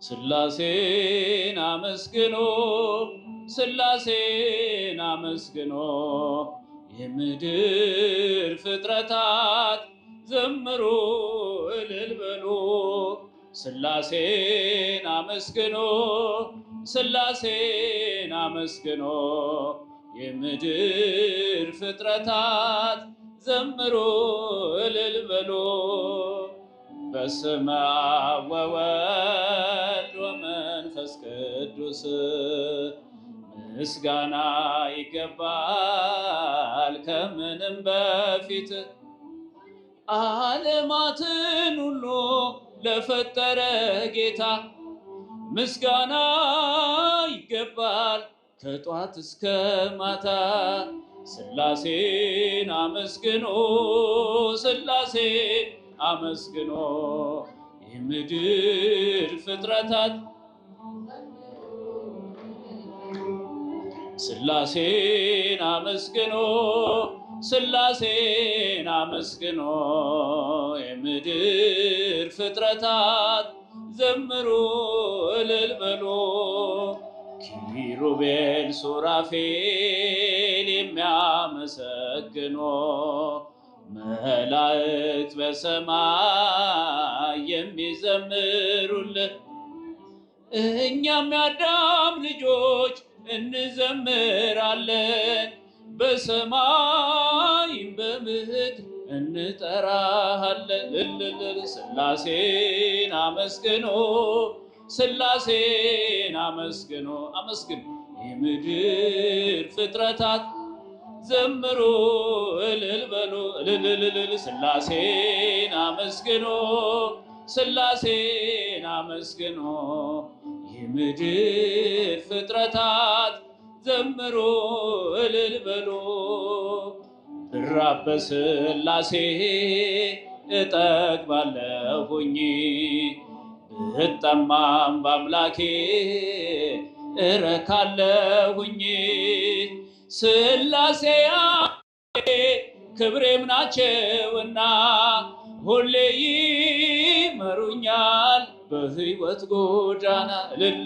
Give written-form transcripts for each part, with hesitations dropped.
ስላሴን አመስግኖ ስላሴን አመስግኖ የምድር ፍጥረታት ዘምሩ እልል በሉ። ስላሴን አመስግኖ ስላሴን አመስግኖ የምድር ፍጥረታት ዘምሩ እልል በሉ። በስመ አብ ወወልድ ወመንፈስ ቅዱስ ምስጋና ይገባል ከምንም በፊት ዓለማትን ሁሉ ለፈጠረ ጌታ ምስጋና ይገባል ከጧት እስከ ማታ። ስላሴን አመስግኖ ስላሴን አመስግኖ የምድር ፍጥረታት ስላሴን አመስግኖ ስላሴን አመስግኖ የምድር ፍጥረታት ዘምሩ እልል በሉ። ኪሩቤል ሱራፌል የሚያመሰግኖ መላእክት በሰማይ የሚዘምሩልህ እኛም የአዳም ልጆች እንዘምራለን በሰማይም በምድር እንጠራሃለን። እልል ስላሴን አመስግኖ ስላሴን አመስግኖ አመስግን የምድር ፍጥረታት ዘምሩ እልል በሉ እልል ስላሴን አመስግኖ ስላሴን አመስግኖ የምድር ፍጥረታት ዘምሩ እልል በሉ። ብራብ በስላሴ እጠግባለሁኝ ብጠማም በአምላኬ እረካለሁኝ። ስላሴ ክብሬም ናቸውና ሁሌ ይመሩኛል በሕይወት ጎዳና። እልል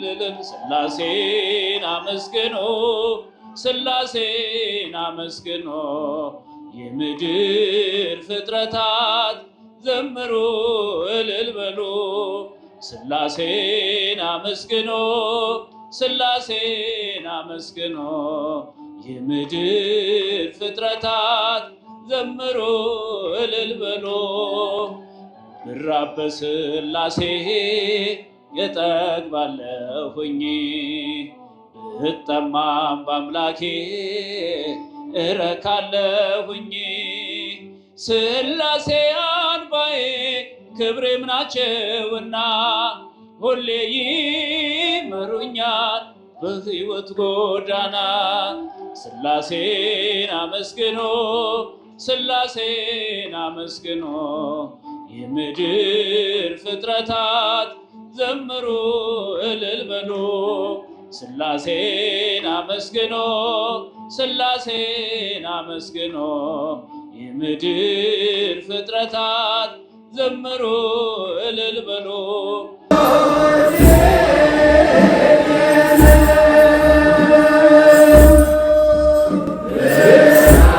ስላሴን አመስግኖ ስላሴን አመስግኖ የምድር ፍጥረታት ዘምሩ እልል በሉ። ስላሴን አመስግኖ ስላሴን አመስግኖ የምድር ፍጥረታት ዘምሩ እልል በሉ። ብራብ በስላሴ እጠግባለሁኝ ብጠማም በአምላኬ እረካለሁኝ። ስላሴ አንባዬ ክብሬም ናቸውና ሁሌ ይመሩኛል በሕይወት ጎዳና። ስላሴን አመስግኖ ስላሴን አመስግኖ የምድር ፍጥረታት ዘምሩ እልል በሉ። ስላሴን አመስግኖ ስላሴን አመስግኖ የምድር ፍጥረታት ዘምሩ እልል በሉ።